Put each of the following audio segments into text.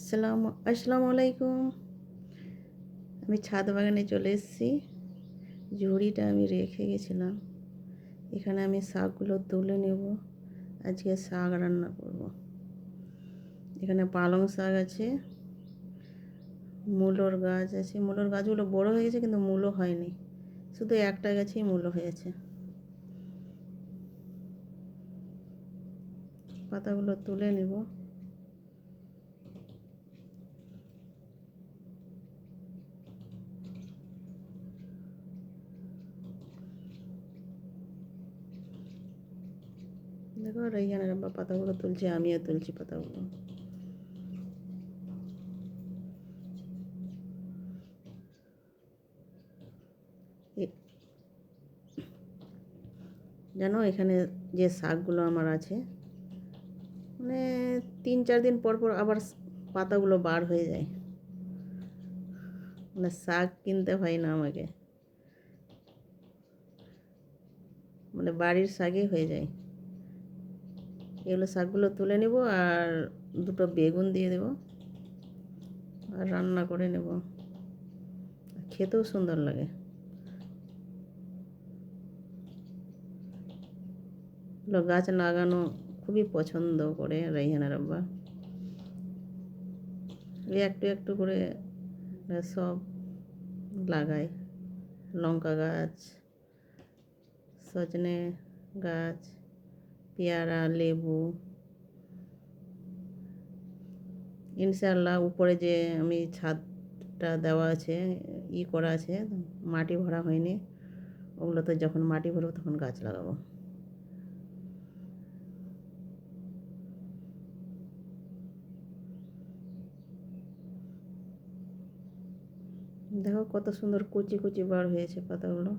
আসসালামু আলাইকুম। আমি ছাদ বাগানে চলে এসেছি। ঝুড়িটা আমি রেখে গেছিলাম। এখানে আমি শাকগুলো তুলে নেব। আজকে শাক রান্না করব। এখানে পালং শাক আছে, মূলোর গাছ আছে। মূলোর গাছগুলো বড় হয়ে গেছে কিন্তু মূলো হয়নি, শুধু একটা গাছেই মূলো হয়েছে। পাতাগুলো তুলে নেব। দেখো রাইহানের আব্বা পাতাগুলো তুলছে, আমিও তুলছি পাতাগুলো। জানো এখানে যে শাকগুলো আমার আছে, মানে 3-4 দিন পর পর আবার পাতাগুলো বার হয়ে যায়। মানে শাক কিনতে হয় না আমাকে, মানে বাড়ির শাকই হয়ে যায়। এগুলো শাকগুলো তুলে নেব আর দুটো বেগুন দিয়ে দেব আর রান্না করে নেব। খেতেও সুন্দর লাগে। এগুলো গাছ লাগানো খুবই পছন্দ করে রাইহানের আব্বা। একটু একটু করে সব লাগায়। লঙ্কা গাছ, সজনে গাছ, পেয়ারা, লেবু। ইনশাআল্লাহ উপরে যে আমি ছাদটা দেওয়া আছে, করা আছে, মাটি ভরা হয়নি, ওগুলোতে যখন মাটি ভরবো তখন গাছ লাগাবো। দেখো কত সুন্দর কুচি কুচি বার হয়েছে পাতাগুলো।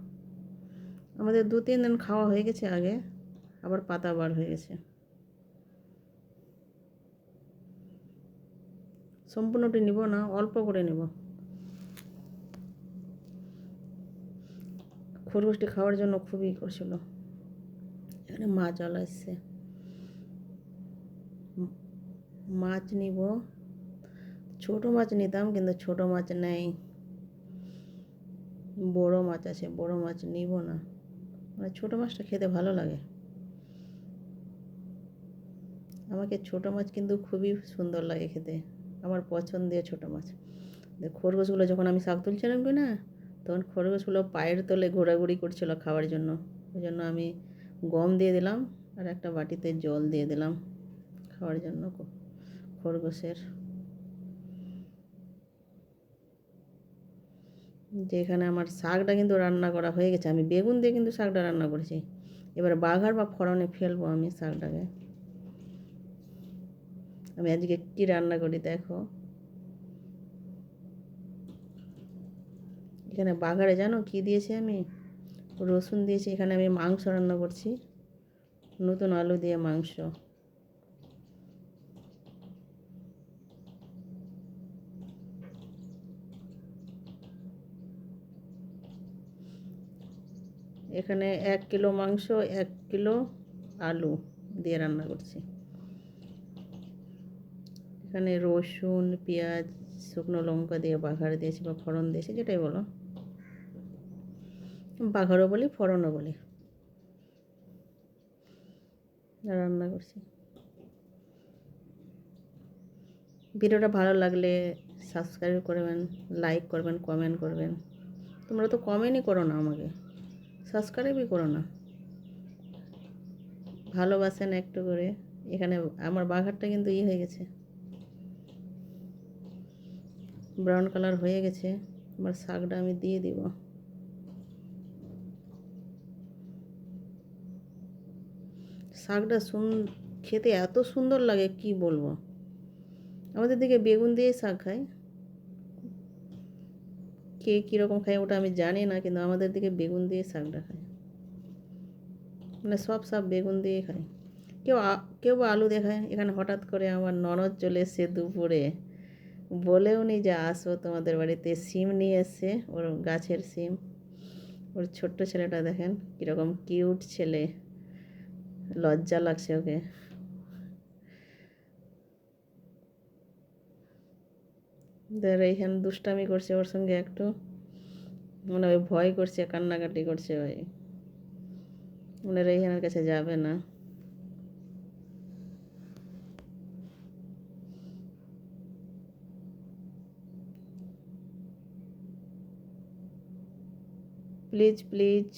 আমাদের 2-3 দিন খাওয়া হয়ে গেছে আগে, আবার পাতা বার হয়ে গেছে। সম্পূর্ণটি নিব না, অল্প করে নেব। খরগোশটি খাওয়ার জন্য খুবই করছিল। এখানে মাছ আলা এসছে, মাছ নিব। ছোট মাছ নিতাম কিন্তু ছোট মাছ নেই, বড় মাছ আছে। বড় মাছ নিব না, মানে ছোট মাছটা খেতে ভালো লাগে। আমাকে ছোট মাছ কিন্তু খুবই সুন্দর লাগে খেতে, আমার পছন্দের ছোট মাছ। খরগোশগুলো যখন আমি শাক তুলছিলাম কি না, তখন খরগোশগুলো পায়ের তলে ঘোরাঘুরি করছিল খাওয়ার জন্য। ওই জন্য আমি গম দিয়ে দিলাম আর একটা বাটিতে জল দিয়ে দিলাম খাওয়ার জন্য খরগোশের। যেখানে আমার শাকটা কিন্তু রান্না করা হয়ে গেছে, আমি বেগুন দিয়ে কিন্তু শাকটা রান্না করেছি। এবার বাঘার বা ফড়নে ফেলবো আমি শাকটাকে। আমি আজকে কী রান্না করি দেখো। এখানে বাঘারে জানো কি দিয়েছি আমি? রসুন দিয়েছি। এখানে আমি মাংস রান্না করছি, নতুন আলু দিয়ে মাংস। এখানে 1 কিলো মাংস, 1 কিলো আলু দিয়ে রান্না করছি। এখানে রসুন, পেঁয়াজ, শুকনো লঙ্কা দিয়ে বাঘার দিয়েছি বা ফোড়ন দিয়েছি, যেটাই বলো। বাঘারও বলি, ফোড়নও বলি, রান্না করছি। ভিডিওটা ভালো লাগলে সাবস্ক্রাইব করবেন, লাইক করবেন, কমেন্ট করবেন। তোমরা তো কমেন্টই করো না, আমাকে সাবস্ক্রাইবই করো না, ভালোবাসেন একটু করে। এখানে আমার বাঘারটা কিন্তু হয়ে গেছে, ব্রাউন কালার হয়ে গেছে। আমার শাকটা আমি দিয়ে দিব। শাকটা খেতে এত সুন্দর লাগে কি বলবো। আমাদের দিকে বেগুন দিয়ে শাক খায়, কে কীরকম খায় ওটা আমি জানি না, কিন্তু আমাদের দিকে বেগুন দিয়ে শাকটা খায়। মানে সব শাক বেগুন দিয়ে খায়। কেউ আলু দেখায়। এখানে হঠাৎ করে আমার ননদ চলে এসছে দুপুরে, বলেও নি যে আসো তোমাদের বাড়িতে। সিম নিয়ে এসছে, ওর গাছের সিম। ওর ছোট্ট ছেলেটা দেখেন কীরকম কিউট ছেলে, লজ্জা লাগছে ওকে। এইখানে দুষ্টামি করছে ওর সঙ্গে একটু, মানে ওই ভয় করছে, কান্নাকাটি করছে ভাই, মানে রেহানের কাছে যাবে না। Please please